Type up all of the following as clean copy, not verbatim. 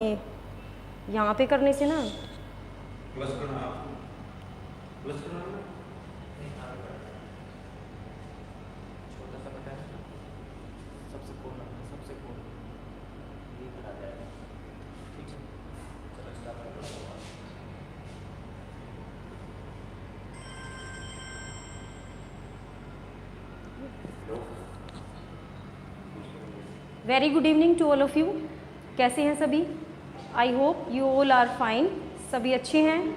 यहाँ पे करने से ना प्लस करना आपको प्लस करना है छोटा सा बटन है सबसे कोना ये बना जाएगा। ठीक है, चलो स्टार्ट करते हैं। Very good evening to all of you. कैसे हैं सभी? I hope you all are fine. सभी अच्छे हैं।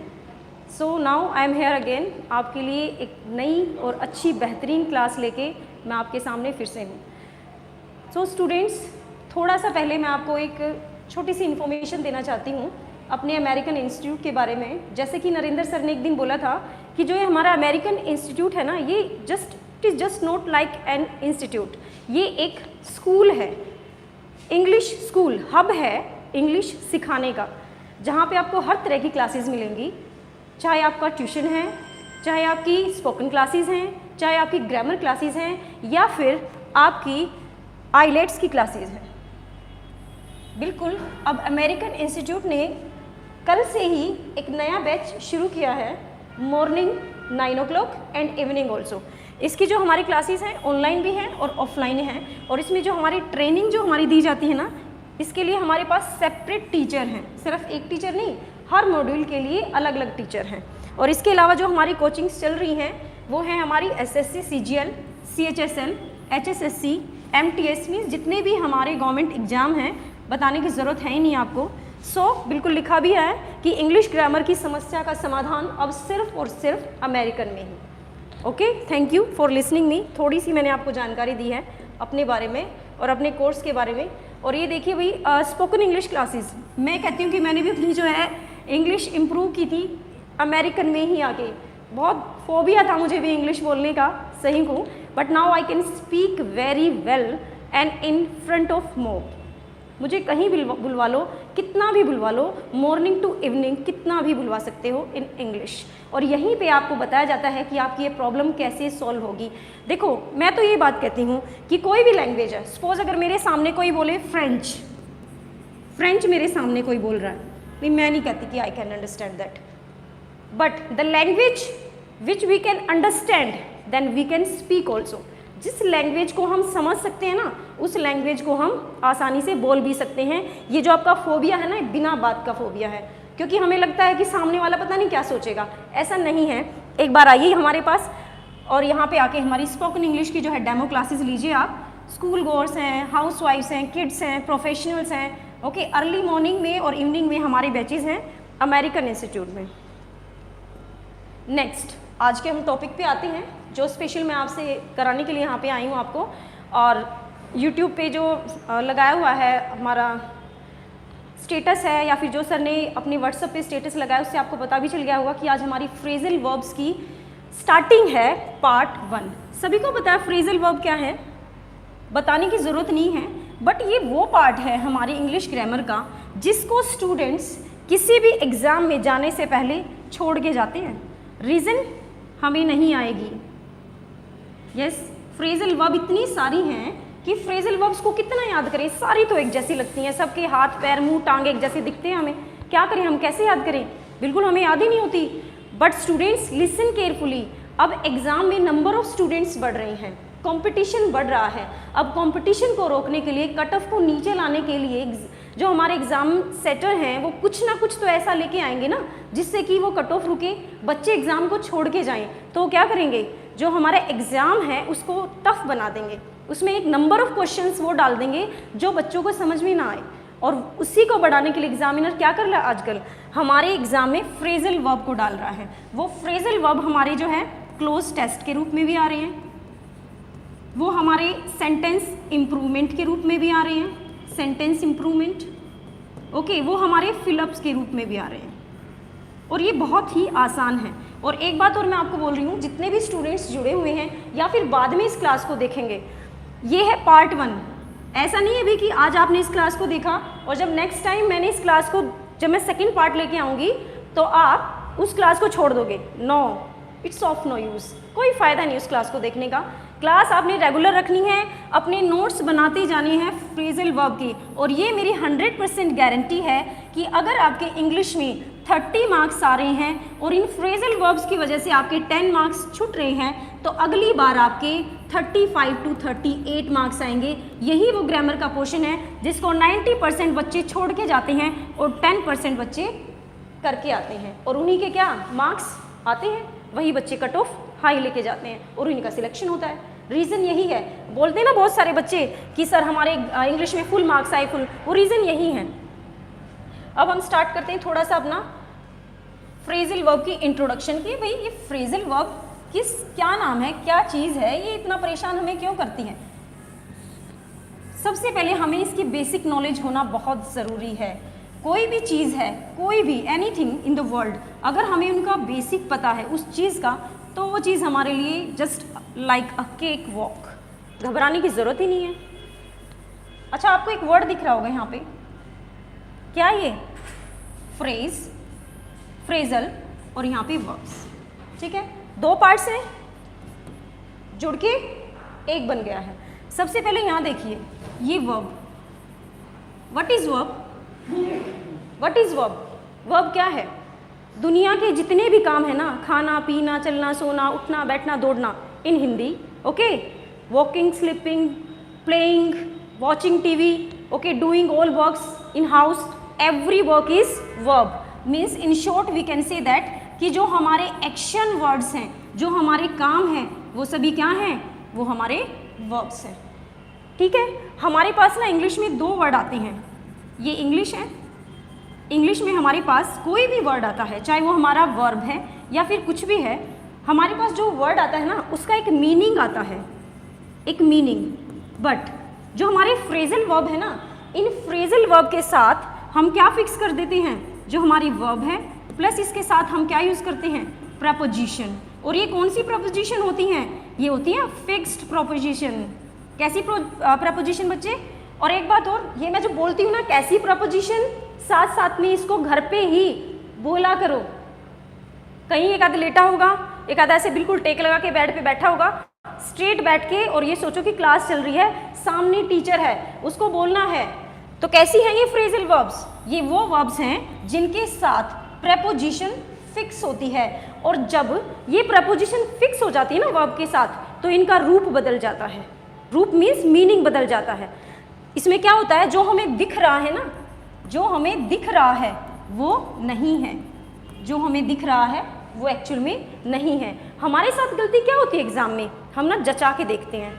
So now I am here again, आपके लिए एक नई और अच्छी बेहतरीन क्लास लेके मैं आपके सामने फिर से हूँ। सो स्टूडेंट्स, थोड़ा सा पहले मैं आपको एक छोटी सी इन्फॉर्मेशन देना चाहती हूँ अपने अमेरिकन इंस्टीट्यूट के बारे में। जैसे कि नरेंद्र सर ने एक दिन बोला था कि जो ये हमारा अमेरिकन इंस्टीट्यूट है ना, ये it is just not like an institute, ये एक स्कूल है, इंग्लिश स्कूल, हब है इंग्लिश सिखाने का, जहाँ पे आपको हर तरह की क्लासेस मिलेंगी। चाहे आपका ट्यूशन है, चाहे आपकी स्पोकन क्लासेस हैं, चाहे आपकी ग्रामर क्लासेस हैं, या फिर आपकी आईलेट्स की क्लासेस हैं। बिल्कुल, अब अमेरिकन इंस्टीट्यूट ने कल से ही एक नया बैच शुरू किया है, morning 9 o'clock and evening also. इसकी जो हमारी क्लासेस हैं ऑनलाइन भी हैं और ऑफलाइन हैं, और इसमें जो हमारी ट्रेनिंग जो हमारी दी जाती है ना, इसके लिए हमारे पास सेपरेट टीचर हैं। सिर्फ एक टीचर नहीं, हर मॉड्यूल के लिए अलग अलग टीचर हैं। और इसके अलावा जो हमारी कोचिंग्स चल रही हैं वो हैं हमारी SSC, CGL, CHSL, HSSC, MTS means जितने भी हमारे गवर्नमेंट एग्जाम हैं, बताने की ज़रूरत है ही नहीं आपको। बिल्कुल लिखा भी है कि इंग्लिश ग्रामर की समस्या का समाधान अब सिर्फ और सिर्फ अमेरिकन में ही। Okay, thank you for listening me. थोड़ी सी मैंने आपको जानकारी दी है अपने बारे में और अपने कोर्स के बारे में। और ये देखिए भाई, स्पोकन इंग्लिश क्लासेस, मैं कहती हूँ कि मैंने भी अपनी जो है इंग्लिश इम्प्रूव की थी अमेरिकन में ही आके। बहुत फोबिया था मुझे भी इंग्लिश बोलने का, सही कहूँ, but now I can speak very well and in front of mob. मुझे कहीं भी बुलवा लो, कितना भी बुलवा लो, मॉर्निंग टू इवनिंग कितना भी बुलवा सकते हो इन इंग्लिश। और यहीं पे आपको बताया जाता है कि आपकी ये प्रॉब्लम कैसे सॉल्व होगी। देखो, मैं तो ये बात कहती हूँ कि कोई भी लैंग्वेज है, सपोज अगर मेरे सामने कोई बोले फ्रेंच मेरे सामने कोई बोल रहा है, नहीं, मैं नहीं कहती कि I can understand that, but the language which we can understand then we can speak also. जिस लैंग्वेज को हम समझ सकते हैं ना, उस लैंग्वेज को हम आसानी से बोल भी सकते हैं। ये जो आपका फोबिया है ना, बिना बात का फोबिया है, क्योंकि हमें लगता है कि सामने वाला पता नहीं क्या सोचेगा। ऐसा नहीं है। एक बार आइए हमारे पास और यहाँ पे आके हमारी स्पोकन इंग्लिश की जो है डेमो क्लासेस लीजिए आप। स्कूल गोअर्स हैं, हाउस वाइफ्स हैं, किड्स हैं, प्रोफेशनल्स हैं। ओके, अर्ली मॉर्निंग में और इवनिंग में हमारे बैचेज़ हैं अमेरिकन इंस्टीट्यूट में। नेक्स्ट, आज के हम टॉपिक पे आते हैं जो स्पेशल मैं आपसे कराने के लिए यहाँ पे आई हूँ आपको। और यूट्यूब पे जो लगाया हुआ है हमारा स्टेटस है, या फिर जो सर ने अपने व्हाट्सएप पे स्टेटस लगाया, उससे आपको पता भी चल गया होगा कि आज हमारी फ्रेजल वर्ब्स की स्टार्टिंग है, पार्ट 1। सभी को पता है फ्रेजल वर्ब क्या है, बताने की ज़रूरत नहीं है, बट ये वो पार्ट है हमारी इंग्लिश ग्रामर का जिसको स्टूडेंट्स किसी भी एग्ज़ाम में जाने से पहले छोड़ के जाते हैं। रीज़न हमें नहीं आएगी। यस, फ्रेजल वर्ब इतनी सारी हैं कि फ्रेजल वर्ब्स को कितना याद करें, सारी तो एक जैसी लगती हैं, सबके हाथ पैर मुंह टांग एक जैसे दिखते हैं। हमें क्या करें, हम कैसे याद करें, बिल्कुल हमें याद ही नहीं होती। बट स्टूडेंट्स लिसन केयरफुली, अब एग्ज़ाम में नंबर ऑफ स्टूडेंट्स बढ़ रहे हैं, कंपटीशन बढ़ रहा है। अब कंपटीशन को रोकने के लिए, कट ऑफ को नीचे लाने के लिए जो हमारे एग्ज़ाम सेटर हैं वो कुछ ना कुछ तो ऐसा लेके आएंगे ना जिससे कि वो कट ऑफ रुके, बच्चे एग्ज़ाम को छोड़ के जाएं। तो क्या करेंगे, जो हमारा एग्ज़ाम है उसको टफ बना देंगे, उसमें एक नंबर ऑफ क्वेश्चंस वो डाल देंगे जो बच्चों को समझ में ना आए। और उसी को बढ़ाने के लिए एग्जामिनर क्या कर रहा है आजकल, हमारे एग्ज़ाम में फ्रेजल वर्ब को डाल रहा है। वो फ्रेजल वर्ब हमारे जो है क्लोज टेस्ट के रूप में भी आ रहे हैं, वो हमारे सेंटेंस इम्प्रूवमेंट के रूप में भी आ रहे हैं, सेंटेंस इम्प्रूवमेंट। ओके, वो हमारे फिलअप्स के रूप में भी आ रहे हैं, और ये बहुत ही आसान है। और एक बात और मैं आपको बोल रही हूँ, जितने भी स्टूडेंट्स जुड़े हुए हैं या फिर बाद में इस क्लास को देखेंगे, ये है पार्ट 1। ऐसा नहीं है भी कि आज आपने इस क्लास को देखा और जब नेक्स्ट टाइम मैंने इस क्लास को, जब मैं सेकंड पार्ट लेके आऊँगी तो आप उस क्लास को छोड़ दोगे। No, it's of no use, कोई फ़ायदा नहीं उस क्लास को देखने का, क्लास आपने रेगुलर रखनी है, अपने नोट्स बनाते जाने हैं फ्रेजल वर्ब की। और ये मेरी 100% गारंटी है कि अगर आपके इंग्लिश में 30 मार्क्स आ रहे हैं और इन फ्रेजल वर्ब्स की वजह से आपके 10 मार्क्स छूट रहे हैं, तो अगली बार आपके 35 to 38 मार्क्स आएंगे। यही वो ग्रामर का पोर्शन है जिसको 90% बच्चे छोड़ के जाते हैं और 10% बच्चे करके आते हैं, और उन्हीं के क्या मार्क्स आते हैं, वही बच्चे कट ऑफ हाई लेके जाते हैं और उन्हीं का सिलेक्शन होता है। रीज़न यही है, बोलते हैं ना बहुत सारे बच्चे कि सर हमारे इंग्लिश में फुल मार्क्स आए, फुल, वो रीज़न यही है। अब हम स्टार्ट करते हैं थोड़ा सा अपना फ्रेजल वर्ब की इंट्रोडक्शन की। भाई ये फ्रेजल वर्ब क्या नाम है, क्या चीज़ है, ये इतना परेशान हमें क्यों करती है। सबसे पहले हमें इसकी बेसिक नॉलेज होना बहुत ज़रूरी है। कोई भी चीज़ है, कोई भी एनीथिंग इन द वर्ल्ड, अगर हमें उनका बेसिक पता है उस चीज़ का, तो वो चीज़ हमारे लिए जस्ट लाइक अ केक वॉक, घबराने की ज़रूरत ही नहीं है। अच्छा, आपको एक वर्ड दिख रहा होगा यहाँ पे, क्या ये फ्रेज, फ्रेजल और यहाँ पे वर्ब्स, ठीक है, दो पार्ट्स हैं, जुड़ के एक बन गया है। सबसे पहले यहाँ देखिए, ये verb, what is verb, what is verb, verb क्या है। दुनिया के जितने भी काम है ना, खाना पीना, चलना सोना, उठना बैठना दौड़ना, in Hindi, okay, walking, sleeping, playing, watching TV, okay, doing all works in house, every work is verb. Means in short we can say that कि जो हमारे एक्शन वर्ड्स हैं, जो हमारे काम हैं, वो सभी क्या हैं, वो हमारे वर्ब्स हैं, ठीक है। हमारे पास ना इंग्लिश में दो वर्ड आते हैं, ये इंग्लिश है, इंग्लिश में हमारे पास कोई भी वर्ड आता है, चाहे वो हमारा वर्ब है या फिर कुछ भी है, हमारे पास जो वर्ड आता है ना उसका एक मीनिंग आता है, एक मीनिंग। बट जो हमारे फ्रेजल वर्ब है ना, इन फ्रेजल वर्ब के साथ हम क्या फिक्स कर देते हैं, जो हमारी वर्ब है प्लस इसके साथ हम क्या यूज़ करते हैं, प्रपोजिशन। और ये कौन सी प्रपोजिशन होती हैं, ये होती है फिक्स्ड प्रपोजिशन। कैसी प्रपोजिशन बच्चे, और एक बात और, ये मैं जो बोलती हूँ ना कैसी प्रपोजिशन, साथ साथ में इसको घर पे ही बोला करो। कहीं एक आधा लेटा होगा, एक आधा ऐसे बिल्कुल टेक लगा के बेड पे बैठा होगा, स्ट्रेट बैठ के, और ये सोचो कि क्लास चल रही है, सामने टीचर है, उसको बोलना है। तो कैसी हैं ये फ्रेजल वर्ब्स, ये वो वर्ब्स हैं जिनके साथ प्रपोजिशन फिक्स होती है, और जब ये प्रपोजिशन फिक्स हो जाती है ना वर्ब के साथ, तो इनका रूप बदल जाता है। रूप मीन्स मीनिंग बदल जाता है। इसमें क्या होता है, जो हमें दिख रहा है ना, जो हमें दिख रहा है वो नहीं है, जो हमें दिख रहा है वो एक्चुअल में नहीं है। हमारे साथ गलती क्या होती है एग्जाम में, हम ना जचा के देखते हैं,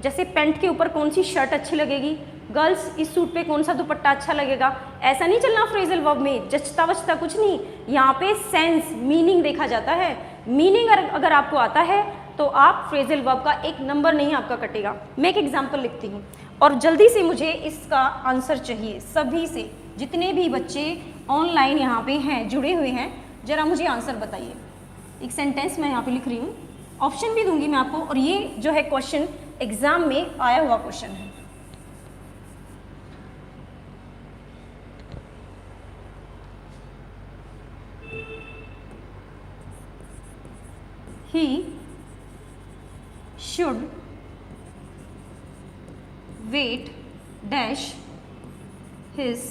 जैसे पैंट के ऊपर कौन सी शर्ट अच्छी लगेगी, गर्ल्स इस सूट पे कौन सा दुपट्टा अच्छा लगेगा, ऐसा नहीं चलना फ्रेजल वर्ब में, जचता वचता कुछ नहीं, यहाँ पे सेंस, मीनिंग देखा जाता है। मीनिंग अगर आपको आता है तो आप फ्रेजल वर्ब का एक नंबर नहीं आपका कटेगा। मैं एक एग्जाम्पल लिखती हूँ और जल्दी से मुझे इसका आंसर चाहिए, सभी से, जितने भी बच्चे ऑनलाइन यहाँ पे हैं, जुड़े हुए हैं, ज़रा मुझे आंसर बताइए। एक सेंटेंस मैं यहाँ पे लिख रही हूँ, ऑप्शन भी दूंगी मैं आपको, और ये जो है क्वेश्चन एग्जाम में आया हुआ क्वेश्चन है। He should wait dash his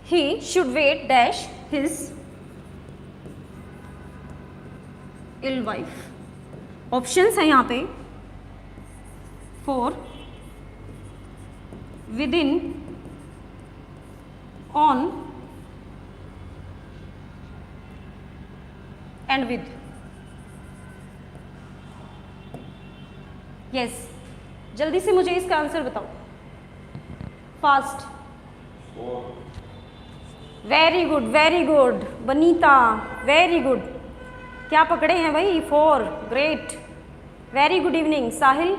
he should wait dash his ill wife। Options हैं यहाँ पे, for, within, on and with। Yes, जल्दी से मुझे इसका आंसर बताओ, fast. Very good, very good Banita, very good, क्या पकड़े हैं भाई, 4, great, very good evening. Sahil,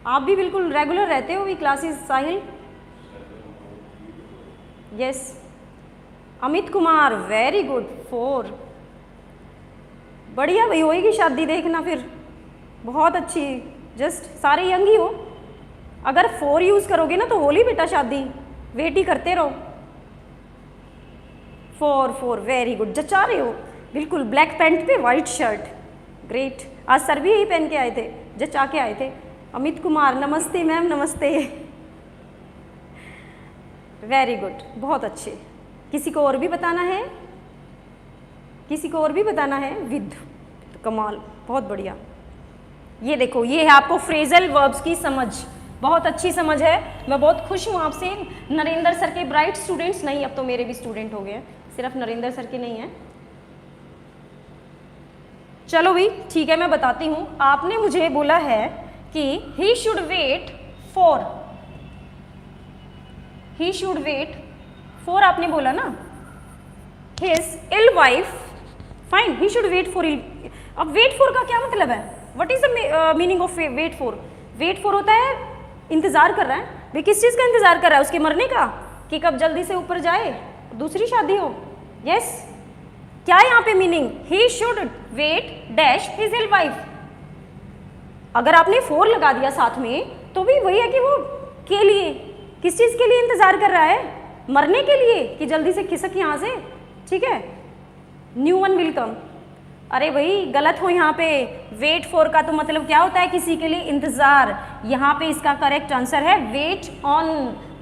आप भी बिल्कुल रेगुलर रहते हो भी classes, Sahil. Yes, Amit Kumar, very good, 4, बढ़िया भाई, होएगी शादी देखना फिर, बहुत अच्छी, जस्ट सारे यंग ही हो, अगर फॉर यूज करोगे ना तो होली बेटा शादी, वेट ही करते रहो। फॉर वेरी गुड, जचा रहे हो बिल्कुल। ब्लैक पैंट पे वाइट शर्ट, ग्रेट। आज सर भी यही पहन के आए थे, जचा के आए थे। अमित कुमार नमस्ते मैम, नमस्ते। वेरी गुड, बहुत अच्छे। किसी को और भी बताना है? किसी को और भी बताना है? विद, कमाल, बहुत बढ़िया। ये देखो, ये है आपको फ्रेजल वर्ब्स की समझ, बहुत अच्छी समझ है। मैं बहुत खुश हूँ आपसे। नरेंद्र सर के ब्राइट स्टूडेंट्स, नहीं अब तो मेरे भी स्टूडेंट हो गए हैं, सिर्फ नरेंद्र सर के नहीं है। चलो भाई ठीक है, मैं बताती हूँ। आपने मुझे बोला है कि he should wait for, he should wait for, आपने बोला ना his ill wife. Fine, he should wait for ill. अब वेट फॉर का क्या मतलब है? What is the meaning of wait for? Wait for होता है इंतजार कर रहा है। भाई किस चीज का इंतजार कर रहा है? उसके मरने का, कि कब जल्दी से ऊपर जाए, दूसरी शादी हो। यस, क्या है यहाँ पे meaning? He should wait dash his ill wife. अगर आपने फॉर लगा दिया साथ में तो भी वही है कि वो के लिए, किस चीज के लिए इंतजार कर रहा है? मरने के लिए, कि जल्दी से खिसक यहाँ से। ठीक है, न्यू वन विल कम। अरे भाई गलत हो यहाँ पे। वेट फॉर का तो मतलब क्या होता है? किसी के लिए इंतजार। यहाँ पे इसका करेक्ट आंसर है वेट ऑन,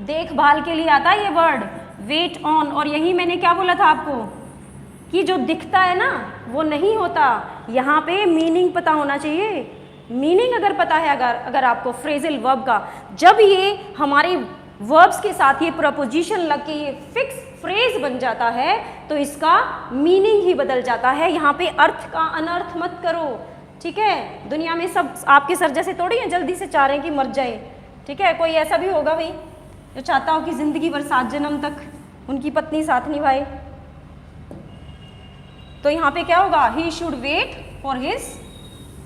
देखभाल के लिए आता है ये वर्ड, वेट ऑन। और यही मैंने क्या बोला था आपको कि जो दिखता है ना वो नहीं होता। यहाँ पे मीनिंग पता होना चाहिए। मीनिंग अगर पता है, अगर आपको फ्रेजल वर्ब का, जब ये हमारे वर्ब्स के साथ ये प्रपोजिशन लग के ये फिक्स फ्रेज बन जाता है तो इसका मीनिंग ही बदल जाता है। यहाँ पे अर्थ का अनर्थ मत करो। ठीक है, दुनिया में सब आपके सर जैसे थोड़ी हैं जल्दी से चाह रहे हैं कि मर जाए। ठीक है, कोई ऐसा भी होगा भाई जो चाहता हो कि जिंदगी भर 7 जन्म तक उनकी पत्नी साथ निभाए। तो यहाँ पे क्या होगा? He should wait for his,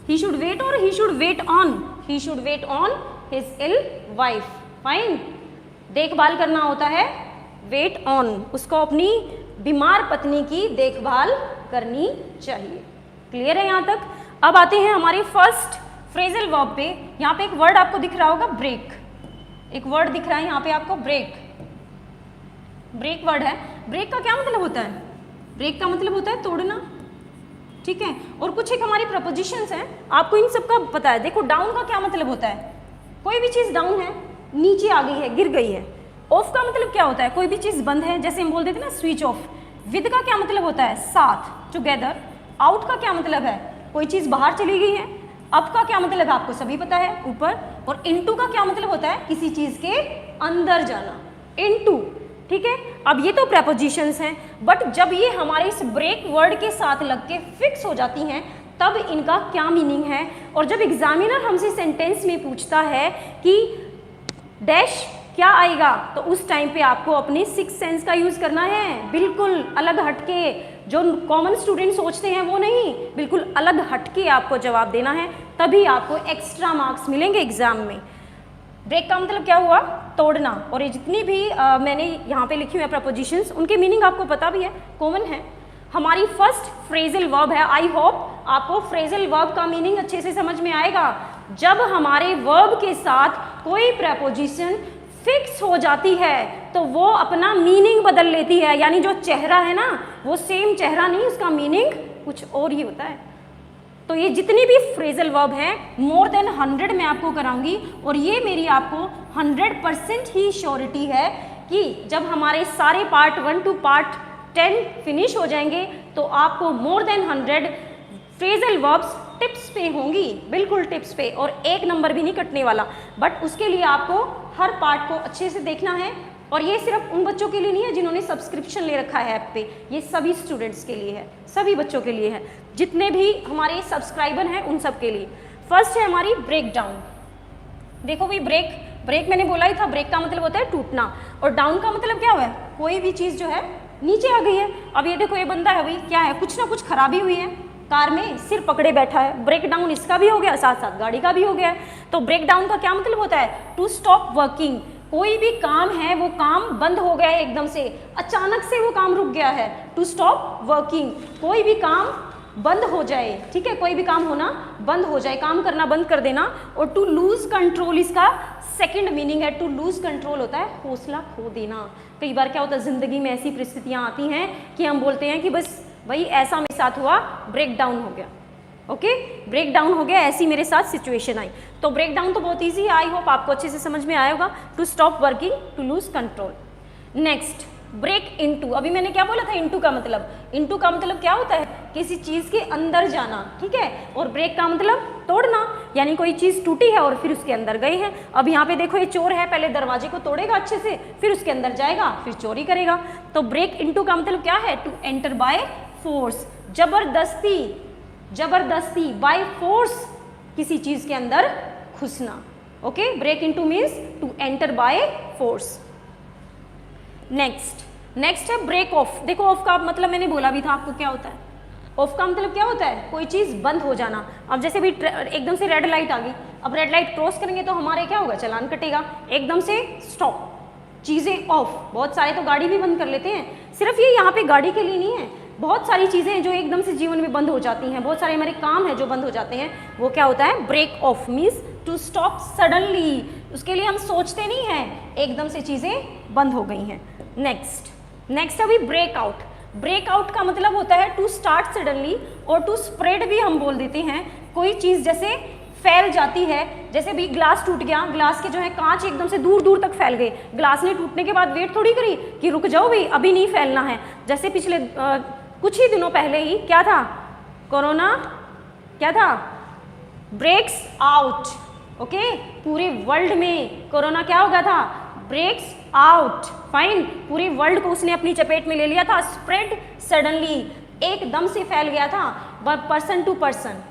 he should wait और he should wait on, he should wait on his ill wife. Fine, देखभाल करना होता है वेट ऑन, उसको अपनी बीमार पत्नी की देखभाल करनी चाहिए। क्लियर है यहाँ तक? अब आते हैं हमारे फर्स्ट फ्रेजल वर्ब पे। यहाँ पे एक वर्ड आपको दिख रहा होगा ब्रेक, एक वर्ड दिख रहा है यहाँ पे आपको ब्रेक, ब्रेक वर्ड है। ब्रेक का क्या मतलब होता है? ब्रेक का मतलब होता है तोड़ना। ठीक है, और कुछ एक हमारी प्रपोजिशंस हैं, आपको इन सब का पता है। देखो डाउन का क्या मतलब होता है? कोई भी चीज़ डाउन है, नीचे आ गई है, गिर गई है। ऑफ का मतलब क्या होता है? कोई भी चीज़ बंद है, जैसे हम बोल देते हैं ना स्विच ऑफ। विद का क्या मतलब होता है? साथ, टुगेदर। आउट का क्या मतलब है? कोई चीज़ बाहर चली गई है। अप का क्या मतलब है? आपको सभी पता है, ऊपर। और इनटू का क्या मतलब होता है? किसी चीज़ के अंदर जाना, इनटू। ठीक है, अब ये तो प्रेपोजिशंस हैं, बट जब ये हमारे इस ब्रेक वर्ड के साथ लग के फिक्स हो जाती हैं तब इनका क्या मीनिंग है। और जब एग्जामिनर हमसे सेंटेंस में पूछता है कि डैश क्या आएगा, तो उस टाइम पे आपको अपने सिक्स सेंस का यूज़ करना है। बिल्कुल अलग हटके, जो कॉमन स्टूडेंट सोचते हैं वो नहीं, बिल्कुल अलग हटके आपको जवाब देना है, तभी आपको एक्स्ट्रा मार्क्स मिलेंगे एग्जाम में। ब्रेक का मतलब क्या हुआ? तोड़ना। और ये जितनी भी मैंने यहाँ पे लिखी हुई है प्रपोजिशंस, उनके मीनिंग आपको पता भी है, कॉमन है। हमारी फर्स्ट फ्रेजल वर्ब है। आई होप आपको फ्रेजल वर्ब का मीनिंग अच्छे से समझ में आएगा। जब हमारे वर्ब के साथ कोई प्रपोजिशन फिक्स हो जाती है तो वो अपना मीनिंग बदल लेती है, यानी जो चेहरा है ना वो सेम चेहरा नहीं, उसका मीनिंग कुछ और ही होता है। तो ये जितनी भी फ्रेजल वर्ब हैं मोर देन 100 मैं आपको कराऊंगी, और ये मेरी आपको 100% ही श्योरिटी है कि जब हमारे सारे पार्ट 1 to पार्ट 10 फिनिश हो जाएंगे तो आपको more than 100 phrasal verbs tips पे होंगी, बिल्कुल टिप्स पे, और एक नंबर भी नहीं कटने वाला। बट उसके लिए आपको हर पार्ट को अच्छे से देखना है। और ये सिर्फ उन बच्चों के लिए नहीं है जिन्होंने सब्सक्रिप्शन ले रखा है ऐप पे, ये सभी स्टूडेंट्स के लिए है, सभी बच्चों के लिए है, जितने भी हमारे सब्सक्राइबर हैं उन सब के लिए। फर्स्ट है हमारी ब्रेक डाउन। देखो भाई ब्रेक मैंने बोला ही था, ब्रेक का मतलब होता है टूटना, और डाउन का मतलब क्या हुआ है? कोई भी चीज़ जो है नीचे आ गई है। अब ये देखो ये बंदा है भाई, क्या है, कुछ ना कुछ खराबी हुई है कार में, सिर पकड़े बैठा है, ब्रेक डाउन इसका भी हो गया, साथ साथ गाड़ी का भी हो गया है। तो ब्रेक डाउन का क्या मतलब होता है? To stop working. कोई भी काम है वो काम बंद हो गया है, एकदम से अचानक से वो काम रुक गया है, टू स्टॉप वर्किंग। कोई भी काम बंद हो जाए, ठीक है, कोई भी काम होना बंद हो जाए, काम करना बंद कर देना। और टू लूज कंट्रोल इसका सेकंड मीनिंग है, टू लूज कंट्रोल होता है हौसला खो देना। कई बार क्या होता है ज़िंदगी में ऐसी परिस्थितियाँ आती हैं कि हम बोलते हैं कि बस भाई ऐसा मेरे साथ हुआ, ब्रेक डाउन हो गया, ओके, ब्रेक डाउन हो गया, ऐसी मेरे साथ सिचुएशन आई। तो ब्रेक डाउन तो बहुत ईजी है, आई होप आपको अच्छे से समझ में आया होगा। To stop working, to lose control. Next break into, अभी मैंने क्या बोला था इनटू का मतलब, इनटू का मतलब क्या होता है, किसी चीज़ के अंदर जाना, ठीक है, और ब्रेक का मतलब तोड़ना, यानी कोई चीज़ टूटी है और फिर उसके अंदर गए हैं। अब यहाँ पे देखो ये चोर है, पहले दरवाजे को तोड़ेगा अच्छे से, फिर उसके अंदर जाएगा, फिर चोरी करेगा। तो ब्रेक इनटू का मतलब क्या है, टू एंटर बाय फोर्स, जबरदस्ती, जबरदस्ती बाय फोर्स किसी चीज़ के अंदर घुसना, okay. Break into means to enter by force. Next है ब्रेक ऑफ। देखो ऑफ का मतलब मैंने बोला भी था आपको क्या होता है, ऑफ का मतलब क्या होता है, कोई चीज़ बंद हो जाना। अब जैसे भी एकदम से रेड लाइट आ गई, अब रेड लाइट क्रॉस करेंगे तो हमारे क्या होगा, चालान कटेगा, एकदम से स्टॉप, चीज़ें ऑफ। बहुत सारे तो गाड़ी भी बंद कर लेते हैं, सिर्फ ये यहाँ पे गाड़ी के लिए नहीं है, बहुत सारी चीज़ें हैं जो एकदम से जीवन में बंद हो जाती हैं, बहुत सारे हमारे काम हैं जो बंद हो जाते हैं, वो क्या होता है, break off means to stop suddenly. उसके लिए हम सोचते नहीं हैं, एकदम से चीज़ें बंद हो गई हैं। नेक्स्ट अभी ब्रेक आउट। ब्रेक आउट का मतलब होता है टू स्टार्ट सडनली, और टू स्प्रेड भी हम बोल देते हैं। कोई चीज़ जैसे फैल जाती है, जैसे भी ग्लास टूट गया, ग्लास के जो है कांच एकदम से दूर दूर तक फैल गए, ग्लास ने टूटने के बाद वेट थोड़ी करी कि रुक जाओ भाई अभी नहीं फैलना है। जैसे पिछले कुछ ही दिनों पहले ही क्या था, कोरोना क्या था, ब्रेक्स आउट, ओके, पूरे वर्ल्ड में कोरोना क्या हो गया था, ब्रेक्स आउट, फाइन, पूरे वर्ल्ड को उसने अपनी चपेट में ले लिया था। स्प्रेड सडनली, एकदम से फैल गया था, पर्सन टू पर्सन।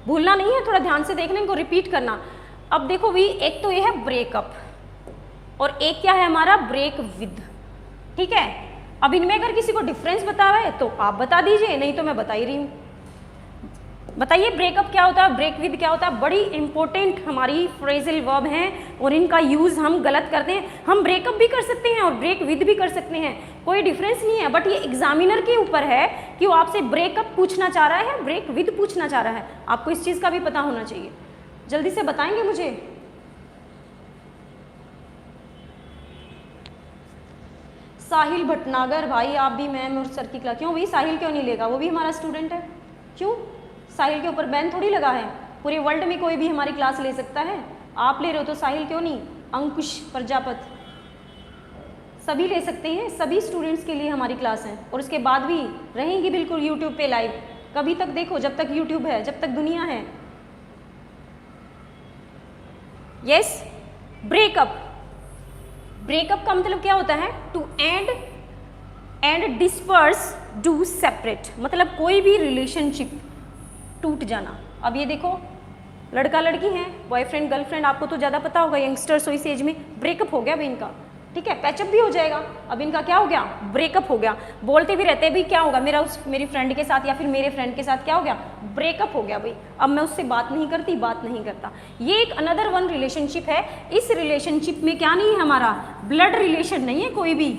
भूलना नहीं है, थोड़ा ध्यान से देखने को, रिपीट करना। अब देखो भी, एक तो ये है ब्रेकअप और एक क्या है हमारा, ब्रेक विद, ठीक है। अब इनमें अगर किसी को डिफरेंस बता है तो आप बता दीजिए, नहीं तो मैं बता ही रही हूँ। बताइए ब्रेकअप क्या होता है, ब्रेक विद क्या होता है। बड़ी इंपॉर्टेंट हमारी फ्रेजल वर्ब हैं और इनका यूज़ हम गलत करते हैं। हम ब्रेकअप भी कर सकते हैं और ब्रेक विद भी कर सकते हैं, कोई डिफरेंस नहीं है, बट ये एग्जामिनर के ऊपर है कि वो आपसे ब्रेकअप पूछना चाह रहा है, ब्रेक विद पूछना चाह रहा है। आपको इस चीज़ का भी पता होना चाहिए। जल्दी से बताएंगे मुझे। साहिल भटनागर, भाई आप भी मैम और सर की क्लास, क्यों भाई साहिल क्यों नहीं लेगा, वो भी हमारा स्टूडेंट है, क्यों, साहिल के ऊपर बैन थोड़ी लगा है, पूरे वर्ल्ड में कोई भी हमारी क्लास ले सकता है, आप ले रहे हो तो साहिल क्यों नहीं, अंकुश प्रजापत, सभी ले सकते हैं, सभी स्टूडेंट्स के लिए हमारी क्लास है और उसके बाद भी रहेंगी बिल्कुल यूट्यूब पे लाइव, कभी तक देखो जब तक यूट्यूब है, जब तक दुनिया है। यस, ब्रेकअप, ब्रेकअप का मतलब क्या होता है, to end disperse, do separate, मतलब कोई भी रिलेशनशिप टूट जाना। अब ये देखो लड़का लड़की हैं, बॉयफ्रेंड गर्लफ्रेंड, आपको तो ज़्यादा पता होगा, यंगस्टर्स हो इस एज में, ब्रेकअप हो गया भाई इनका, ठीक है, पैचअप भी हो जाएगा। अब इनका क्या हो गया, ब्रेकअप हो गया। बोलते भी रहते हैं भाई क्या होगा मेरी फ्रेंड के साथ या फिर मेरे फ्रेंड के साथ क्या हो गया, ब्रेकअप हो गया भाई, अब मैं उससे बात नहीं करती, बात नहीं करता। ये एक अनदर वन रिलेशनशिप है। इस रिलेशनशिप में क्या नहीं है, हमारा ब्लड रिलेशन नहीं है कोई भी,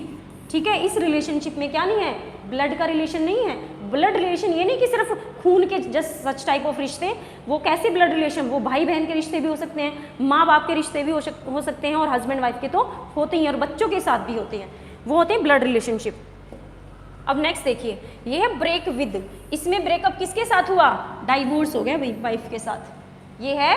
ठीक है, इस रिलेशनशिप में क्या नहीं है, ब्लड का रिलेशन नहीं है। ब्लड रिलेशन ये नहीं कि सिर्फ खून के जस्ट सच टाइप ऑफ रिश्ते, वो कैसे ब्लड रिलेशन, वो भाई बहन के रिश्ते भी हो सकते हैं, माँ बाप के रिश्ते भी हो सकते हैं, और हस्बैंड वाइफ के तो होते ही, और बच्चों के साथ भी होते हैं, वो होते हैं ब्लड रिलेशनशिप। अब नेक्स्ट देखिए, ये है ब्रेक विद। इसमें ब्रेकअप किसके साथ हुआ, डाइवोर्स हो गया भाई वाइफ के साथ, ये है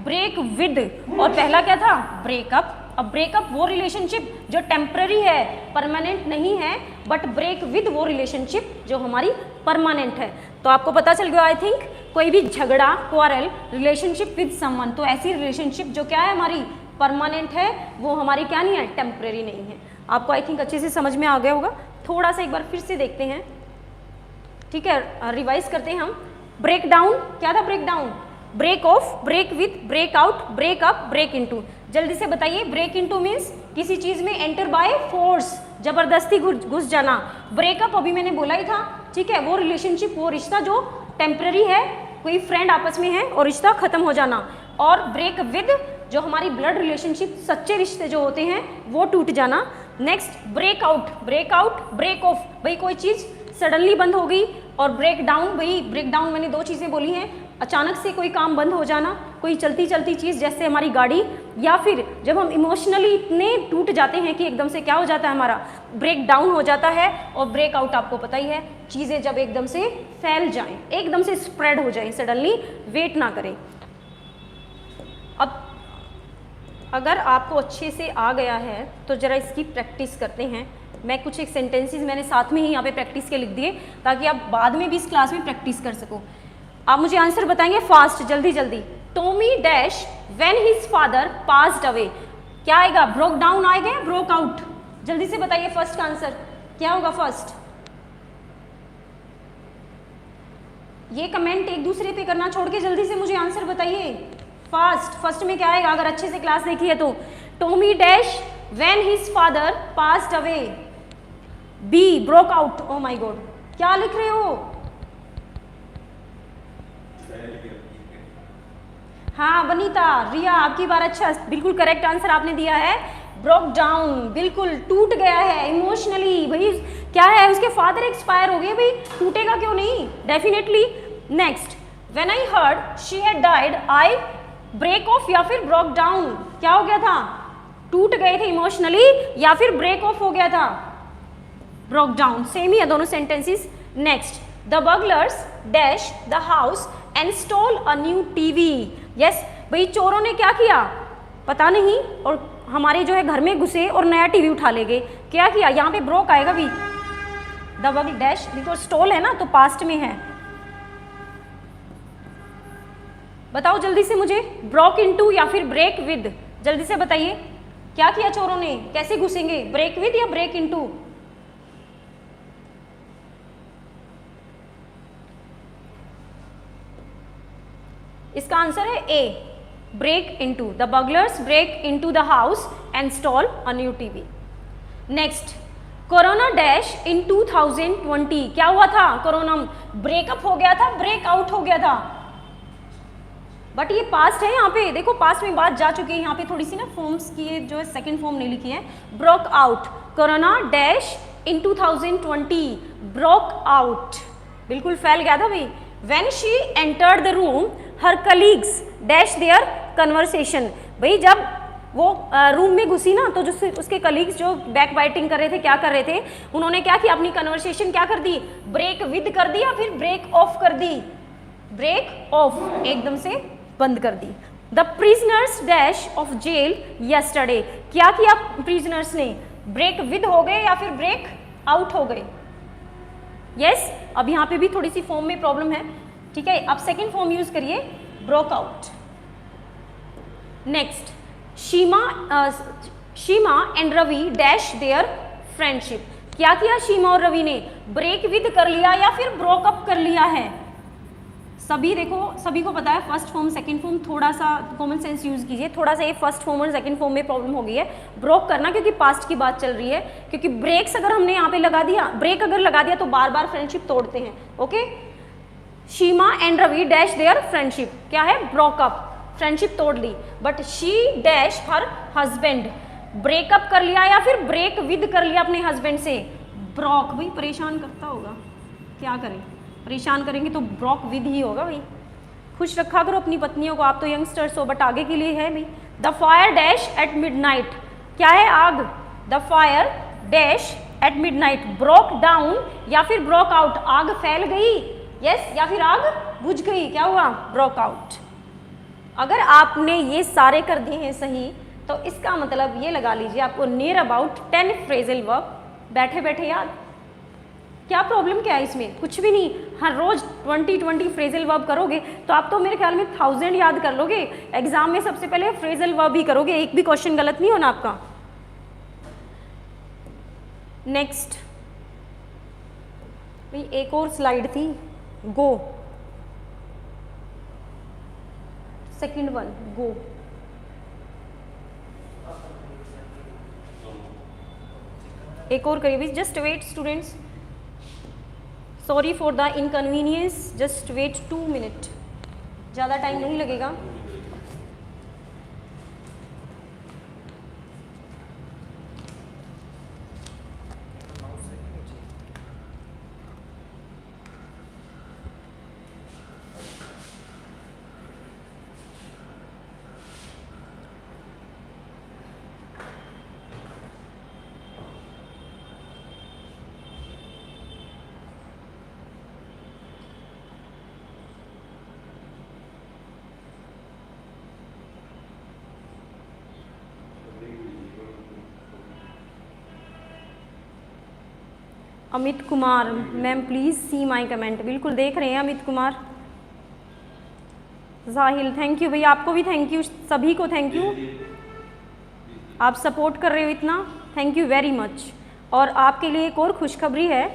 ब्रेक विद। और पहला क्या था, ब्रेकअप। अब ब्रेकअप वो रिलेशनशिप जो टेम्पररी है, परमानेंट नहीं है, बट ब्रेक विद वो रिलेशनशिप जो हमारी परमानेंट है। तो आपको पता चल गया आई थिंक, कोई भी झगड़ा, क्वारल, रिलेशनशिप विद समवन, तो ऐसी रिलेशनशिप जो क्या है हमारी परमानेंट है, वो हमारी क्या नहीं है, टेम्पररी नहीं है। आपको आई थिंक अच्छे से समझ में आ गया होगा। थोड़ा सा एक बार फिर से देखते हैं, ठीक है, रिवाइज करते हैं हम। ब्रेक डाउन क्या था, break down, break off, break with, break out, break up, break into. जल्दी से बताइए, ब्रेक इनटू मीन्स किसी चीज में एंटर बाय फोर्स, जबरदस्ती घुस जाना। ब्रेकअप अभी मैंने बोला ही था, ठीक है, वो रिलेशनशिप, वो रिश्ता जो टेम्पररी है, कोई फ्रेंड आपस में है और रिश्ता खत्म हो जाना। और ब्रेक विद जो हमारी ब्लड रिलेशनशिप, सच्चे रिश्ते जो होते हैं वो टूट जाना। Next break out, break off, भाई कोई चीज सडनली बंद हो गई, और ब्रेक डाउन, वही ब्रेक डाउन मैंने दो चीज़ें बोली हैं, अचानक से कोई काम बंद हो जाना, कोई चलती चलती चीज़ जैसे हमारी गाड़ी, या फिर जब हम इमोशनली इतने टूट जाते हैं कि एकदम से क्या हो जाता है, हमारा ब्रेक डाउन हो जाता है। और ब्रेक आउट आपको पता ही है, चीज़ें जब एकदम से फैल जाएं, एकदम से स्प्रेड हो जाएं, सडनली, वेट ना करें। अब अगर आपको अच्छे से आ गया है तो ज़रा इसकी प्रैक्टिस करते हैं। मैं कुछ एक सेंटेंसेस मैंने साथ में ही यहाँ पे प्रैक्टिस के लिख दिए ताकि आप बाद में भी इस क्लास में प्रैक्टिस कर सको। आप मुझे आंसर बताएंगे फास्ट, जल्दी जल्दी। Tommy dash when his father passed away, क्या आएगा, ब्रोक डाउन आएगा या ब्रोक आउट? जल्दी से बताइए फर्स्ट का आंसर क्या होगा। फर्स्ट, ये कमेंट एक दूसरे पे करना छोड़ के जल्दी से मुझे आंसर बताइए फास्ट। फर्स्ट में क्या आएगा अगर अच्छे से क्लास देखी है तो? Tommy dash when his father passed away. B, broke out. Oh my God, क्या लिख रहे हो? हाँ वनीता, रिया, आपकी बार, अच्छा बिल्कुल करेक्ट आंसर आपने दिया है। ब्रोक डाउन, बिल्कुल टूट गया है इमोशनली। भाई क्या है, उसके फादर एक्सपायर हो गए, भाई टूटेगा क्यों नहीं, definitely. Next, when I heard she had died I break off या फिर ब्रोक डाउन, क्या हो गया था, टूट गए थे इमोशनली या फिर ब्रेक ऑफ हो गया था, ब्रोक डाउन। सेम ही है दोनों sentences. Next, the burglars dash the house and stall a new TV. Yes, भाई चोरों ने क्या किया पता नहीं, और हमारे जो है घर में घुसे और नया टीवी उठा ले गए। क्या किया, यहाँ पे ब्रोक आएगा भी, the burglar dash, because stole है ना तो पास्ट में है। बताओ जल्दी से मुझे, ब्रोक इनटू या फिर ब्रेक विद, जल्दी से बताइए क्या किया चोरों ने, कैसे घुसेंगे, ब्रेक विद या ब्रेक इनटू? इसका आंसर है A, break into. The burglars break into the house and stole a new TV. Next, corona dash in 2020, क्या हुआ था, कोरोना ब्रेकअप हो गया था, ब्रेक आउट हो गया था, बट ये पास्ट है, यहाँ पे देखो पास्ट में बात जा चुकी है, यहाँ पे थोड़ी सी ना फॉर्म्स की जो है सेकंड फॉर्म नहीं लिखी है। Broke out, corona dash in 2020, broke out, बिल्कुल फैल गया था भाई। When she entered the room her colleagues dash their conversation, भाई जब वो रूम में घुसी ना तो जो उसके कलीग्स जो बैक बाइटिंग कर रहे थे, क्या कर रहे थे, उन्होंने क्या किया, अपनी कन्वर्सेशन क्या कर दी, ब्रेक विद कर दी या फिर ब्रेक ऑफ कर दी, ब्रेक ऑफ, एकदम से बंद कर दी। The prisoners dash of jail yesterday, क्या किया प्रिजनर्स ने, ब्रेक विद हो गए या फिर ब्रेक आउट हो गए? यस, अब यहाँ पे भी थोड़ी सी फॉर्म में प्रॉब्लम है, ठीक है, अब सेकेंड फॉर्म यूज करिए, broke out. Next, Sheema and Ravi dash their friendship, क्या किया शीमा और रवि ने, ब्रेक विद कर लिया या फिर ब्रोक अप कर लिया है? सभी देखो, सभी को पता है फर्स्ट फॉर्म सेकंड फॉर्म, थोड़ा सा कॉमन सेंस यूज कीजिए, थोड़ा सा ये फर्स्ट फॉर्म और सेकंड फॉर्म में प्रॉब्लम हो गई है, ब्रोक करना क्योंकि पास्ट की बात चल रही है, क्योंकि ब्रेक्स अगर हमने यहाँ पे लगा दिया, ब्रेक अगर लगा दिया तो बार बार फ्रेंडशिप तोड़ते हैं। Okay, Sheema and Ravi dash their friendship, क्या है, ब्रोकअप, फ्रेंडशिप तोड़ ली, but she dash her husband, breakup कर लिया या फिर ब्रेक विद कर लिया अपने हस्बैंड से, ब्रोक, भाई परेशान करता होगा, क्या करें, परेशान करेंगे तो ब्रोक विद ही होगा भाई। खुश रखा करो अपनी पत्नियों को, आप तो यंगस्टर्स हो बट आगे के लिए है भाई। The fire dash at midnight, क्या है, आग, the fire dash at midnight, broke down या फिर ब्रोक आउट, आग फैल गई, यस, या फिर आग बुझ गई, क्या हुआ, ब्रोक आउट। अगर आपने ये सारे कर दिए हैं सही तो इसका मतलब ये लगा लीजिए आपको नियर अबाउट 10 फ्रेजल वर्ब बैठे बैठे याद। क्या प्रॉब्लम क्या है इसमें, कुछ भी नहीं, हर रोज 20 फ्रेजल वर्ब करोगे तो आप तो मेरे ख्याल में 1000 याद कर लोगे। एग्जाम में सबसे पहले फ्रेजल वर्ब ही करोगे, एक भी क्वेश्चन गलत नहीं होना आपका। नेक्स्ट, भाई एक और स्लाइड थी, गो, सेकंड वन, गो। एक और करिए, just wait students, sorry for the inconvenience, just wait 2 minute, ज़्यादा टाइम नहीं लगेगा। Amit Kumar ma'am please see my comment, बिल्कुल देख रहे हैं अमित कुमार। जाहिल थैंक यू भैया, आपको भी थैंक यू, सभी को थैंक यू, आप सपोर्ट कर रहे हो इतना, थैंक यू वेरी मच। और आपके लिए एक और खुशखबरी है,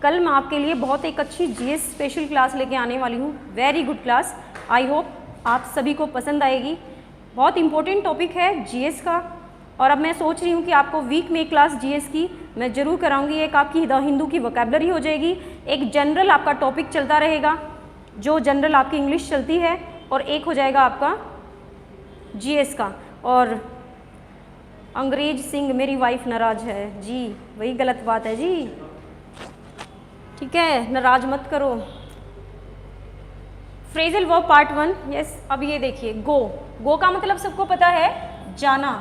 कल मैं आपके लिए बहुत एक अच्छी जीएस स्पेशल क्लास लेके आने वाली हूँ, very good class. I hope आप सभी को पसंद आएगी। बहुत इंपॉर्टेंट टॉपिक है जीएस का, और अब मैं सोच रही हूँ कि आपको वीक में एक क्लास जीएस की मैं ज़रूर कराऊंगी। एक आपकी हिंदू की वोकैबुलरी हो जाएगी, एक जनरल आपका टॉपिक चलता रहेगा जो जनरल आपकी इंग्लिश चलती है, और एक हो जाएगा आपका जीएस का। और अंग्रेज सिंह मेरी वाइफ नाराज है जी, वही गलत बात है जी, ठीक है, नाराज मत करो। Phrasal verb part 1, yes. अब ये देखिए गो, गो का मतलब सबको पता है जाना,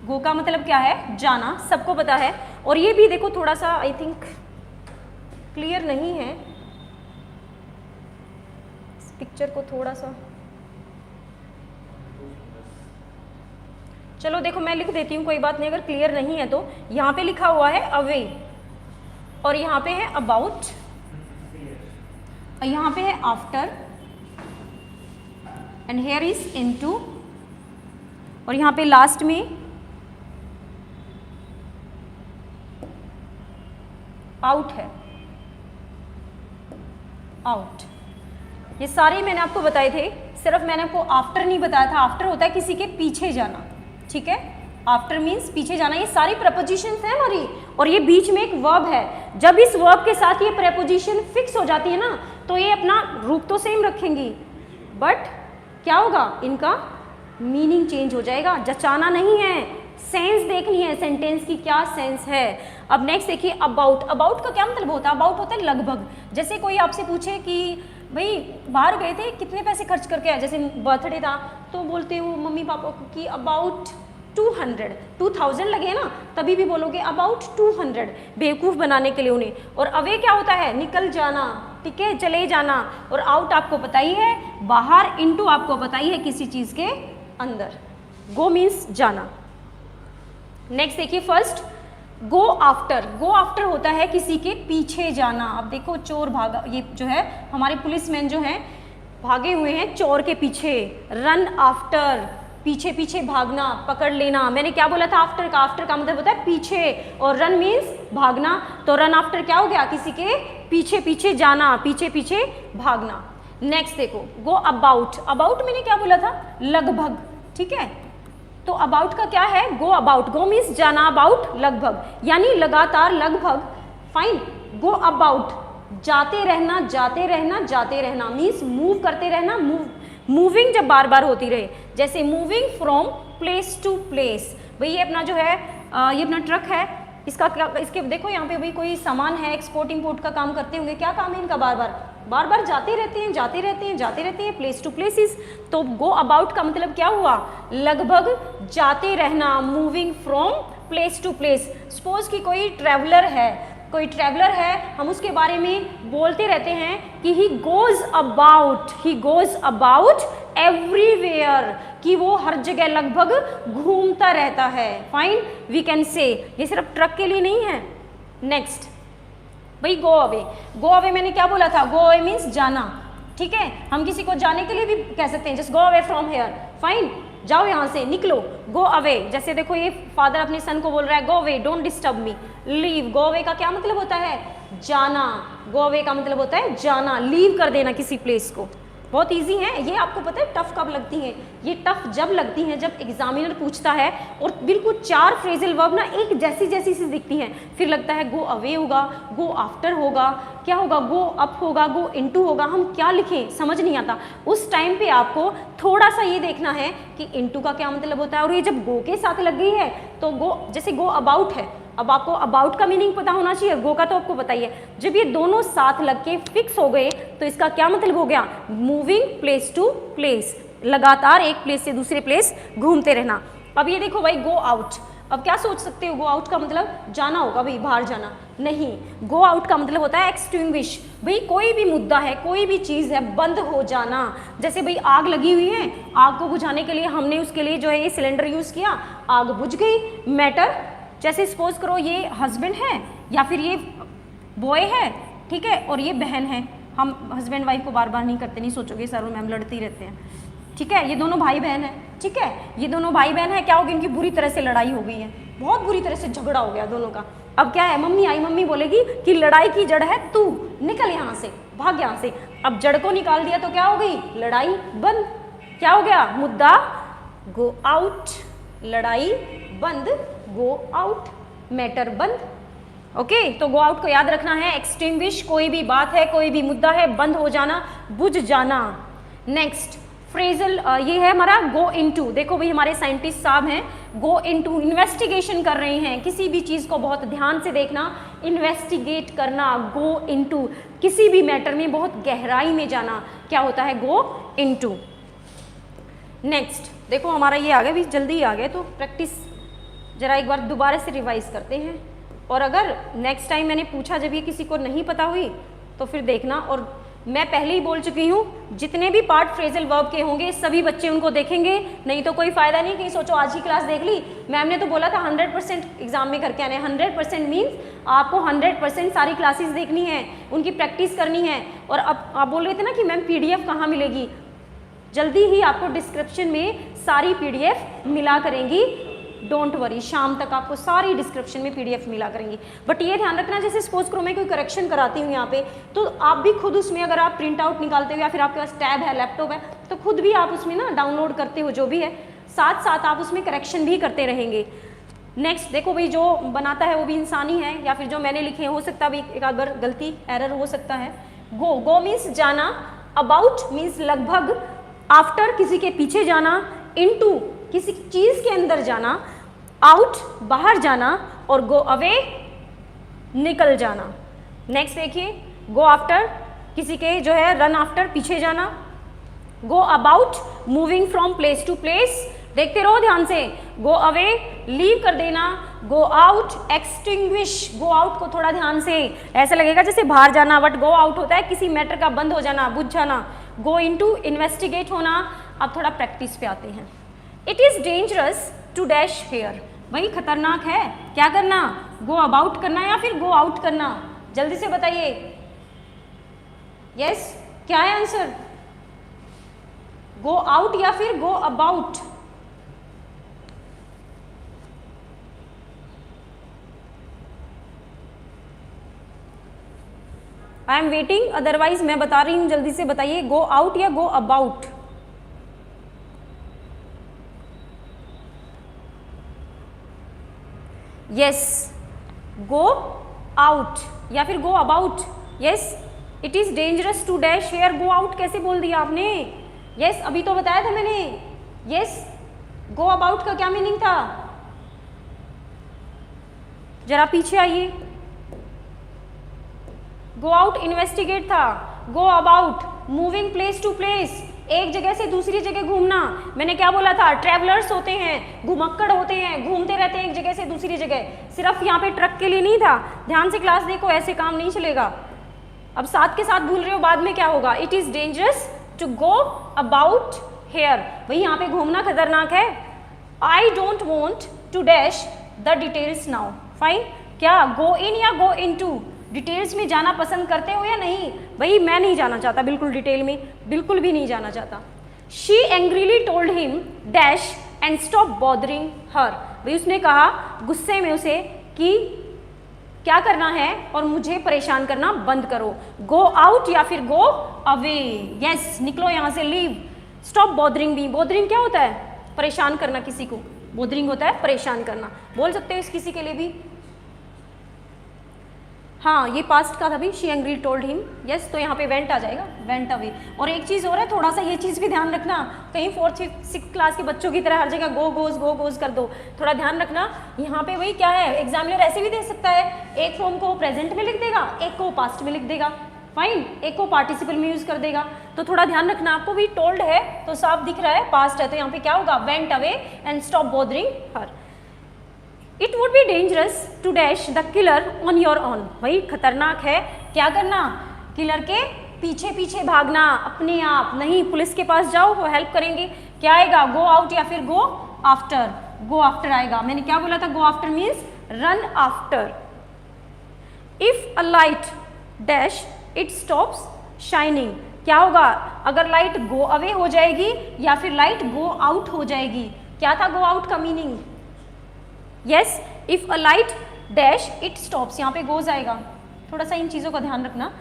गो का मतलब क्या है जाना, सबको पता है। और ये भी देखो थोड़ा सा आई थिंक क्लियर नहीं है, इस पिक्चर को थोड़ा सा, चलो देखो मैं लिख देती हूँ, कोई बात नहीं अगर क्लियर नहीं है तो। यहाँ पे लिखा हुआ है अवे, और यहाँ पे है अबाउट, और यहाँ पे है after, and here is into, और यहाँ पे लास्ट में आउट है, आउट। ये सारे मैंने आपको बताए थे, सिर्फ मैंने आपको आफ्टर नहीं बताया था। आफ्टर होता है किसी के पीछे जाना, ठीक है, आफ्टर मीन्स पीछे जाना। ये सारी प्रपोजिशंस हैं हमारी, और ये बीच में एक वर्ब है। जब इस वर्ब के साथ ये प्रपोजिशन फिक्स हो जाती है ना, तो ये अपना रूप तो सेम रखेंगी, बट क्या होगा, इनका मीनिंग चेंज हो जाएगा। जचाना नहीं है, सेंस देखनी है, सेंटेंस की क्या सेंस है। अब नेक्स्ट देखिए अबाउट। अबाउट का क्या मतलब होता है, अबाउट होता है लगभग। जैसे कोई आपसे पूछे कि भाई बाहर गए थे कितने पैसे खर्च करके आए, जैसे बर्थडे था तो बोलते हो मम्मी पापा को कि अबाउट 2000 लगे ना, तभी भी बोलोगे अबाउट 200, बेवकूफ़ बनाने के लिए उन्हें। और अवे क्या होता है, निकल जाना, ठीक है, चले जाना। और आउट आपको पता ही है बाहर, इनटू आपको पता ही है किसी चीज़ के अंदर। गो मीन्स जाना। नेक्स्ट देखिए first go after. Go after होता है किसी के पीछे जाना। अब देखो चोर भागा, ये जो है हमारे पुलिसमैन जो हैं भागे हुए हैं चोर के पीछे। रन आफ्टर, पीछे पीछे भागना, पकड़ लेना। मैंने क्या बोला था आफ्टर का, आफ्टर का मतलब होता है पीछे, और रन मीन्स भागना। तो रन आफ्टर क्या हो गया, किसी के पीछे पीछे जाना, पीछे पीछे भागना। नेक्स्ट देखो गो अबाउट। अबाउट मैंने क्या बोला था, लगभग, ठीक है। तो अबाउट का क्या है, गो अबाउट। गो मीन्स जाना, अबाउट लगभग, यानी लगातार, लगभग। फाइन, गो अबाउट, जाते रहना, जाते रहना, जाते रहना मीन्स मूव करते रहना, मूविंग जब बार बार होती रहे। जैसे moving from place to place. भाई ये अपना जो है ये अपना ट्रक है, इसका क्या, इसके देखो यहाँ पे भाई कोई सामान है, एक्सपोर्ट इंपोर्ट का काम करते होंगे, क्या काम है इनका, बार बार जाते रहते हैं, जाते रहते हैं, जाते रहते हैं, प्लेस टू प्लेसेस। तो गो अबाउट का मतलब क्या हुआ, लगभग जाते रहना, moving from place to place. Suppose कि कोई ट्रैवलर है, हम उसके बारे में बोलते रहते हैं कि ही गोज अबाउट एवरीवेयर, कि वो हर जगह लगभग घूमता रहता है। फाइन, वी कैन से, ये सिर्फ ट्रक के लिए नहीं है। नेक्स्ट भाई गो अवे। गो अवे मैंने क्या बोला था, गो अवे मीन्स जाना, ठीक है। हम किसी को जाने के लिए भी कह सकते हैं, just go away from here, fine, जाओ यहाँ से, निकलो, गो अवे। जैसे देखो ये फादर अपने सन को बोल रहा है go away, don't disturb me. Leave, go away का क्या मतलब होता है, जाना। गो अवे का मतलब होता है जाना, लीव कर देना किसी प्लेस को। बहुत इजी है ये, आपको पता है टफ कब लगती हैं, ये टफ जब लगती हैं जब एग्जामिनर पूछता है और बिल्कुल 4 फ्रेजल वर्ब ना एक जैसी सी दिखती हैं, फिर लगता है गो अवे होगा, गो आफ्टर होगा, क्या होगा, गो अप होगा, गो इनटू होगा, हम क्या लिखें समझ नहीं आता। उस टाइम पे आपको थोड़ा सा ये देखना है कि इनटू का क्या मतलब होता है। और ये जब गो के साथ लग गई है तो गो, जैसे गो अबाउट है, अब आपको अबाउट का मीनिंग पता होना चाहिए, गो का तो आपको पता ही है। जब ये दोनों साथ लग के फिक्स हो गए तो इसका क्या मतलब हो गया, मूविंग प्लेस टू प्लेस, लगातार एक प्लेस से दूसरे प्लेस घूमते रहना। अब ये देखो भाई गो आउट, अब क्या सोच सकते हो, गो आउट का मतलब जाना होगा भाई, बाहर जाना नहीं। गो आउट का मतलब होता है एक्सटिंग्विश, भाई कोई भी मुद्दा है, कोई भी चीज़ है, बंद हो जाना। जैसे भाई आग लगी हुई है, आग को बुझाने के लिए हमने उसके लिए जो है ये सिलेंडर यूज़ किया, आग बुझ गई, मैटर। जैसे सपोज करो ये हस्बैंड है या फिर ये बॉय है, ठीक है, और ये बहन है। हम हस्बैंड वाइफ को बार बार नहीं करते, नहीं सोचोगे सर और मैम लड़ते ही रहते हैं, ठीक है। ये दोनों भाई बहन है, ठीक है, ये दोनों भाई बहन है। क्या हो गया, इनकी बुरी तरह से लड़ाई हो गई है, बहुत बुरी तरह से झगड़ा हो गया दोनों का। अब क्या है, मम्मी आई, मम्मी बोलेगी कि लड़ाई की जड़ है तू, निकल यहाँ से, भाग यहाँ से। अब जड़ को निकाल दिया तो क्या हो गई, लड़ाई बंद। क्या हो गया, मुद्दा गो आउट, लड़ाई बंद, गो आउट, मैटर बंद। ओके, तो गो आउट को याद रखना है, एक्सटिंग्विश, कोई भी बात है, कोई भी मुद्दा है, बंद हो जाना, बुझ जाना। नेक्स्ट फ्रेजल, ये है हमारा गो इनटू। देखो भाई हमारे साइंटिस्ट साहब हैं, गो इनटू इन्वेस्टिगेशन कर रहे हैं, किसी भी चीज़ को बहुत ध्यान से देखना, इन्वेस्टिगेट करना, गो इनटू, किसी भी मैटर में बहुत गहराई में जाना, क्या होता है, गो इनटू। नेक्स्ट देखो हमारा ये आ गया, भी जल्दी आ गए, तो प्रैक्टिस जरा एक बार दोबारा से रिवाइज करते हैं। और अगर नेक्स्ट टाइम मैंने पूछा जब ये किसी को नहीं पता हुई तो फिर देखना। और मैं पहले ही बोल चुकी हूँ, जितने भी पार्ट फ्रेजल वर्ब के होंगे सभी बच्चे उनको देखेंगे, नहीं तो कोई फायदा नहीं कि सोचो आज ही क्लास देख ली। मैम ने तो बोला था 100% एग्जाम में करके आने। 100% मीन्स आपको 100% सारी क्लासेस देखनी है, उनकी प्रैक्टिस करनी है। और अब आप बोल रहे थे ना कि मैम PDF कहाँ मिलेगी, जल्दी ही आपको डिस्क्रिप्शन में सारी PDF मिला करेंगी, डोंट वरी, शाम तक आपको सारी डिस्क्रिप्शन में PDF मिला करेंगी। बट ये ध्यान रखना, जैसे सपोज करो मैं कोई करेक्शन कराती हूँ यहाँ पे, तो आप भी खुद उसमें अगर आप प्रिंट आउट निकालते हो या फिर आपके पास टैब है, लैपटॉप है, तो खुद भी आप उसमें ना डाउनलोड करते हो, जो भी है साथ साथ आप उसमें करेक्शन भी करते रहेंगे। नेक्स्ट देखो भाई, जो बनाता है वो भी इंसान ही है, या फिर जो मैंने लिखे हो सकता है एक आध बार गलती एरर हो सकता है। गो, गो मीन्स जाना, अबाउट मीन्स लगभग, आफ्टर किसी के पीछे जाना, इनटू किसी चीज के अंदर जाना, आउट बाहर जाना, और गो अवे निकल जाना। नेक्स्ट देखिए, गो आफ्टर किसी के जो है रन आफ्टर पीछे जाना, go about moving from place to place, देखते रहो ध्यान से, गो अवे लीव कर देना, go out extinguish, go out को थोड़ा ध्यान से, ऐसा लगेगा जैसे बाहर जाना, बट गो आउट होता है किसी मैटर का बंद हो जाना, बुझ जाना। गो इनटू इन्वेस्टिगेट होना। अब थोड़ा प्रैक्टिस पे आते हैं। It is dangerous to dash here, भाई खतरनाक है, क्या करना, गो अबाउट करना या फिर गो आउट करना, जल्दी से बताइए। यस, क्या है आंसर, गो आउट या फिर go about? I am waiting, otherwise मैं बता रही हूं, जल्दी से बताइए, गो आउट या go about? Yes, go out या फिर go about. Yes, it is dangerous to dash here, go out कैसे बोल दिया आपने? यस, अभी तो बताया था मैंने। यस, गो अबाउट का क्या मीनिंग था, जरा पीछे आइए। गो आउट इन्वेस्टिगेट था, go about moving place to place, एक जगह से दूसरी जगह घूमना। मैंने क्या बोला था, ट्रैवलर्स होते हैं, घुमक्कड़ होते हैं, घूमते रहते हैं एक जगह से दूसरी जगह। सिर्फ यहाँ पे ट्रक के लिए नहीं था, ध्यान से क्लास देखो, ऐसे काम नहीं चलेगा। अब साथ के साथ भूल रहे हो, बाद में क्या होगा। It is dangerous to go about here, भाई यहाँ पे घूमना खतरनाक है। I don't want to dash the details now, fine. क्या गो इन या गो इन टू, डिटेल्स में जाना पसंद करते हो या नहीं? भाई मैं नहीं जाना चाहता बिल्कुल डिटेल में, बिल्कुल भी नहीं जाना चाहता। She angrily told him dash and stop bothering her, भाई उसने कहा गुस्से में उसे कि क्या करना है और मुझे परेशान करना बंद करो। गो आउट या फिर गो अवे, यस निकलो यहाँ से, leave. Stop bothering me, bothering क्या होता है, परेशान करना किसी को, बॉदरिंग होता है परेशान करना, बोल सकते हो इस किसी के लिए भी। हाँ ये पास्ट का था भी, she angry told him, yes, तो यहाँ पे वेंट आ जाएगा, वेंट अवे। और एक चीज़ और है, थोड़ा सा ये चीज़ भी ध्यान रखना, कहीं 4th 5th 6th क्लास के बच्चों की तरह हर जगह गो गोज कर दो, थोड़ा ध्यान रखना। यहाँ पे वही क्या है, एग्जामिनर ऐसे भी दे सकता है, एक फॉर्म को प्रेजेंट में लिख देगा, एक को पास्ट में लिख देगा, फाइन, एक को पार्टिसिपल में यूज़ कर देगा, तो थोड़ा ध्यान रखना। आपको भी टोल्ड है तो साफ दिख रहा है, पास्ट है, तो यहाँ पे क्या होगा, went away and stop bothering her. It would be dangerous to dash the killer on your own, भाई खतरनाक है क्या करना, किलर के पीछे पीछे भागना अपने आप, नहीं पुलिस के पास जाओ वो हेल्प करेंगे। क्या आएगा, गो आउट या फिर गो आफ्टर, गो आफ्टर आएगा। मैंने क्या बोला था, go after means run after. If a light dash it stops shining, क्या होगा अगर लाइट गो अवे हो जाएगी या फिर लाइट गो आउट हो जाएगी। क्या था गो आउट का meaning? Yes, if a light dash it stops, यहाँ पे गोज आएगा, थोड़ा सा इन चीज़ों का ध्यान रखना।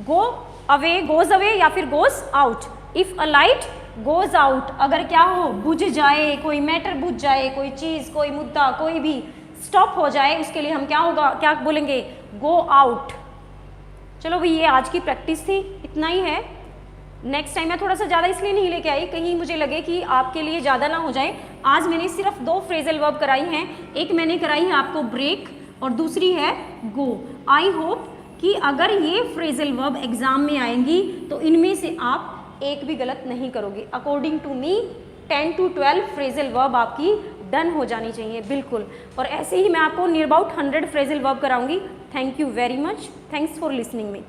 गो अवे, गोज अवे या फिर goes out. If a light goes out, अगर क्या हो बुझ जाए, कोई मैटर बुझ जाए, कोई चीज़, कोई मुद्दा, कोई भी स्टॉप हो जाए, उसके लिए हम क्या होगा, क्या बोलेंगे, गो आउट। चलो भाई ये आज की प्रैक्टिस थी, इतना ही है। नेक्स्ट टाइम मैं थोड़ा सा ज़्यादा इसलिए नहीं लेके आई, कहीं मुझे लगे कि आपके लिए ज़्यादा ना हो जाए। आज मैंने सिर्फ 2 फ्रेजल वर्ब कराई हैं, एक मैंने कराई है आपको ब्रेक और दूसरी है गो। आई होप कि अगर ये फ्रेजल वर्ब एग्जाम में आएंगी तो इनमें से आप एक भी गलत नहीं करोगे। According to me 10 to 12 phrasal verb आपकी डन हो जानी चाहिए बिल्कुल। और ऐसे ही मैं आपको नियर अबाउट 100 फ्रेजल वर्ब कराऊंगी। Thank you very much, thanks for listening me.